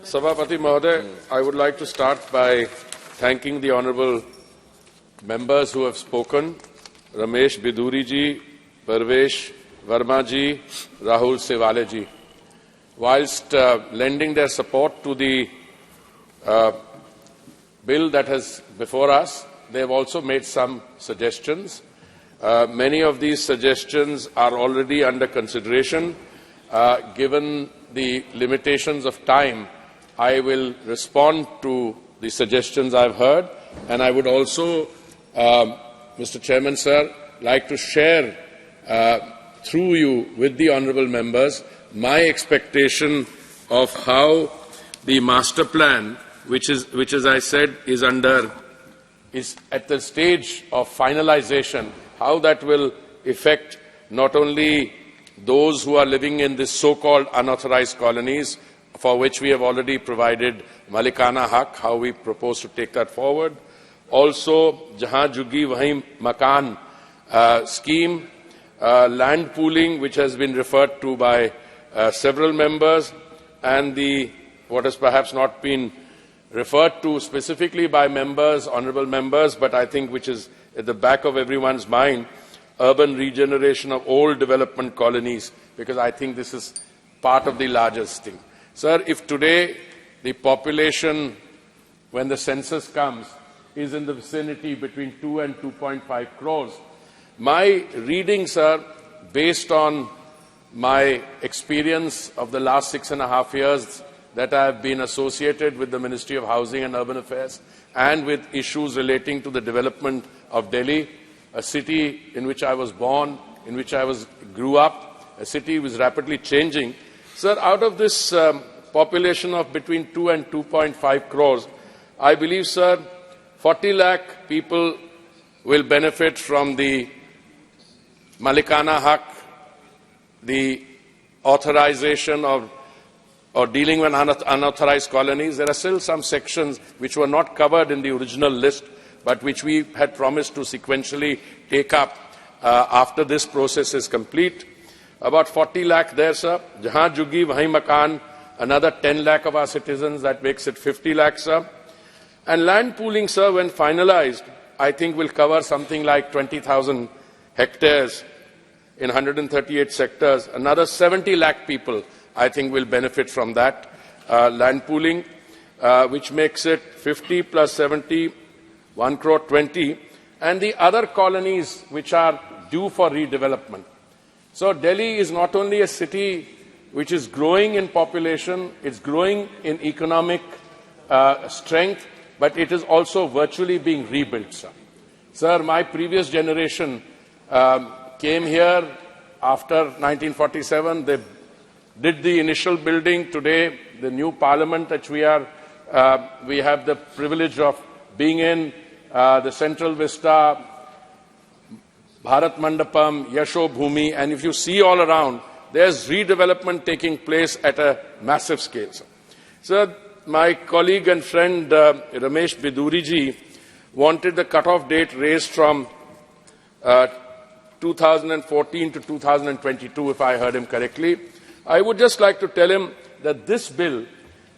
Sabhapati Mahoday, I would like to start by thanking the honourable members who have spoken, Ramesh Biduri ji, Parvesh Verma ji, Rahul Sewale ji. Whilst lending their support to the bill that is before us, they have also made some suggestions. Many of these suggestions are already under consideration. Given the limitations of time, I will respond to the suggestions I've heard, and I would also, Mr. Chairman, sir, like to share through you with the honourable members my expectation of how the master plan, which as I said is at the stage of finalization, how that will affect not only those who are living in this so-called unauthorized colonies, for which we have already provided Malikana Haq, how we propose to take that forward. Also, Jahan Juggi Wahin Makan scheme, land pooling, which has been referred to by several members, and what has perhaps not been referred to specifically by members, honourable members, but I think which is at the back of everyone's mind, urban regeneration of old development colonies, because I think this is part of the largest thing. Sir, if today the population, when the census comes, is in the vicinity between 2 and 2.5 crores, my reading, sir, based on my experience of the last 6.5 years that I have been associated with the Ministry of Housing and Urban Affairs and with issues relating to the development of Delhi, a city in which I was born, in which I grew up, a city which is rapidly changing. Sir, out of this population of between 2 and 2.5 crores, I believe, sir, 40 lakh people will benefit from the Malikana Haq, the authorization of or dealing with unauthorized colonies. There are still some sections which were not covered in the original list, but which we had promised to sequentially take up after this process is complete. About 40 lakh there, sir. Jahan Juggi Wahin Makan, another 10 lakh of our citizens, that makes it 50 lakh, sir. And land pooling, sir, when finalized, I think will cover something like 20,000 hectares in 138 sectors. Another 70 lakh people, I think, will benefit from that land pooling, which makes it 50 plus 70, 1 crore 20, and the other colonies which are due for redevelopment. So Delhi is not only a city which is growing in population, it's growing in economic strength, but it is also virtually being rebuilt, sir. Sir, my previous generation came here after 1947. They did the initial building. Today, the new parliament that we have the privilege of being in, the Central Vista, Bharat Mandapam, Yasho Bhumi, and if you see all around, there's redevelopment taking place at a massive scale, sir. Sir, my colleague and friend Ramesh Biduri ji wanted the cut-off date raised from 2014 to 2022, if I heard him correctly. I would just like to tell him that this bill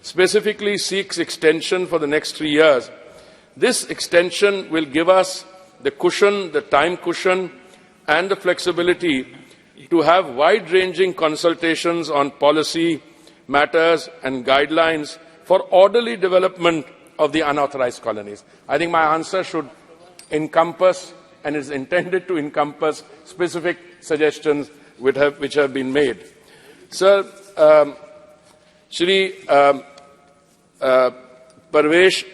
specifically seeks extension for the next 3 years. This extension will give us the cushion, the time cushion, and the flexibility to have wide-ranging consultations on policy matters and guidelines for orderly development of the unauthorized colonies. I think my answer should encompass and is intended to encompass specific suggestions which have been made. Sir, Shri Parvesh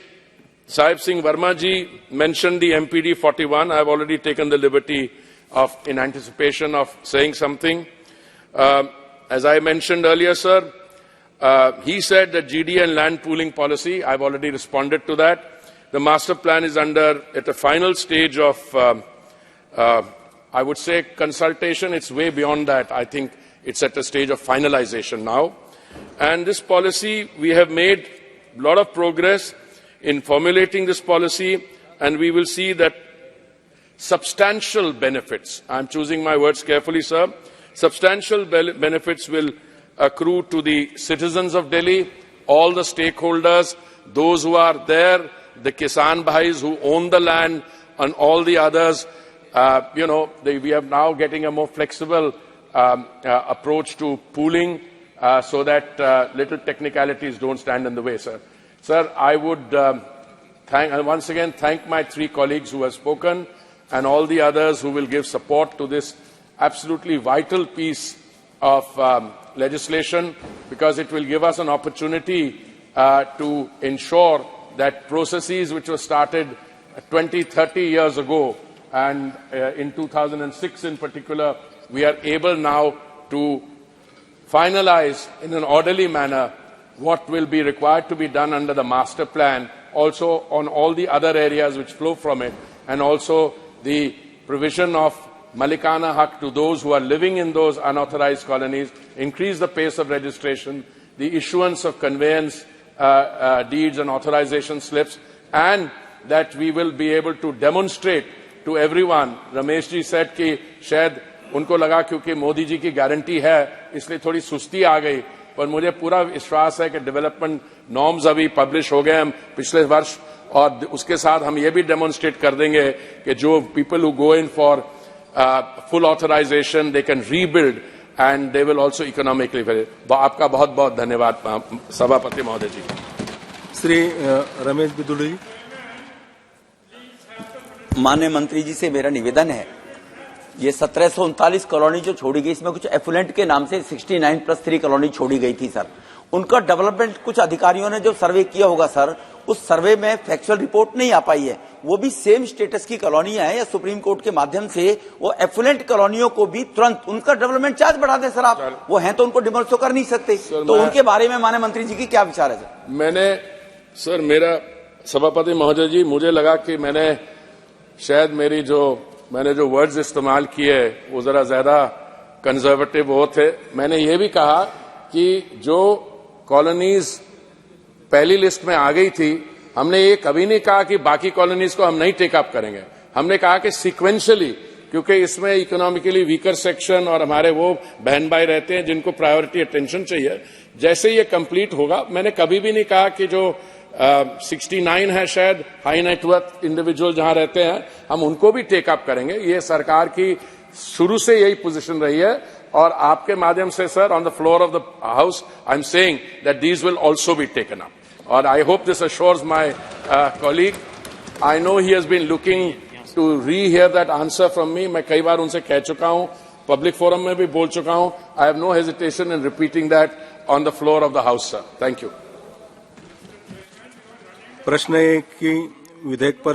Sahib Singh Verma ji mentioned the MPD 41. I have already taken the liberty of, in anticipation of saying something. As I mentioned earlier, sir, he said that GD and land pooling policy, I have already responded to that. The master plan is at a final stage of, I would say, consultation. It's way beyond that. I think it's at a stage of finalization now. And this policy, we have made a lot of progress in formulating this policy, and we will see that substantial benefits, I'm choosing my words carefully, sir, substantial benefits will accrue to the citizens of Delhi, all the stakeholders, those who are there, the Kisan Bhais who own the land, and all the others. We are now getting a more flexible approach to pooling so that little technicalities don't stand in the way, sir. Sir, I would once again thank my three colleagues who have spoken and all the others who will give support to this absolutely vital piece of legislation, because it will give us an opportunity to ensure that processes which were started 20, 30 years ago, and in 2006 in particular, we are able now to finalize in an orderly manner what will be required to be done under the master plan, also on all the other areas which flow from it, and also the provision of Malikana Haq to those who are living in those unauthorized colonies, increase the pace of registration, the issuance of conveyance deeds and authorization slips, and that we will be able to demonstrate to everyone. Ramesh ji said कि शायद उनको लगा क्योंकि मोदी जी की guarantee है इसलिए थोड़ी सुस्ती आ गई, पर मुझे पूरा विश्वास है कि डेवलपमेंट नॉर्म्स अभी पब्लिश हो गए हम पिछले वर्ष, और उसके साथ हम ये भी डेमोन्स्ट्रेट कर देंगे कि जो people who go in for full authorization, they can rebuild and they will also economically very. आपका बहुत बहुत धन्यवाद सभापति महोदय जी. श्री रमेश बिदुड़ी जी. माननीय मंत्री जी से मेरा निवेदन है, ये 1739 कॉलोनी जो छोड़ी गई, इसमें कुछ एफुलेंट के नाम से 69+3 कॉलोनी छोड़ी गई थी सर. उनका डेवलपमेंट कुछ अधिकारियों ने जो सर्वे किया होगा सर, उस सर्वे में फैक्चुअल रिपोर्ट नहीं आ पाई है. वो भी सेम स्टेटस की कॉलोनियां हैं, या सुप्रीम कोर्ट के माध्यम से वो एफुलेंट कॉलोनियों को भी तुरंत उनका डेवलपमेंट चार्ज बढ़ा दें सर. आप वो हैं तो उनको डिमोलिश तो कर नहीं सकते, तो उनके बारे में माननीय मंत्री जी की क्या विचार है सर? मेरा सभापति महोदय जी, मुझे लगा कि शायद मैंने जो वर्ड्स इस्तेमाल किए वो जरा ज्यादा कंजर्वेटिव वो थे. मैंने ये भी कहा कि जो कॉलोनीज पहली लिस्ट में आ गई थी, हमने ये कभी नहीं कहा कि बाकी कॉलोनीज को हम नहीं टेकअप करेंगे. हमने कहा कि सीक्वेंशियली, क्योंकि इसमें इकोनॉमिकली वीकर सेक्शन और हमारे वो बहन भाई रहते हैं जिनको प्रायोरिटी अटेंशन चाहिए, जैसे ये कंप्लीट होगा. मैंने कभी भी नहीं कहा कि जो 69 है शायद हाई नेटवर्थ इंडिविजुअल जहां रहते हैं, हम उनको भी टेकअप करेंगे. ये सरकार की शुरू से यही पोजीशन रही है, और आपके माध्यम से sir, on the floor of the house I am saying that these will also be taken up. और I hope this assures my colleague. I know he has been looking to re-hear that answer from me. मैं कई बार उनसे कह चुका हूं, public forum में भी बोल चुका हूं. I have no hesitation in repeating that on the floor of the house sir. Thank you. प्रश्न है कि विधेयक पर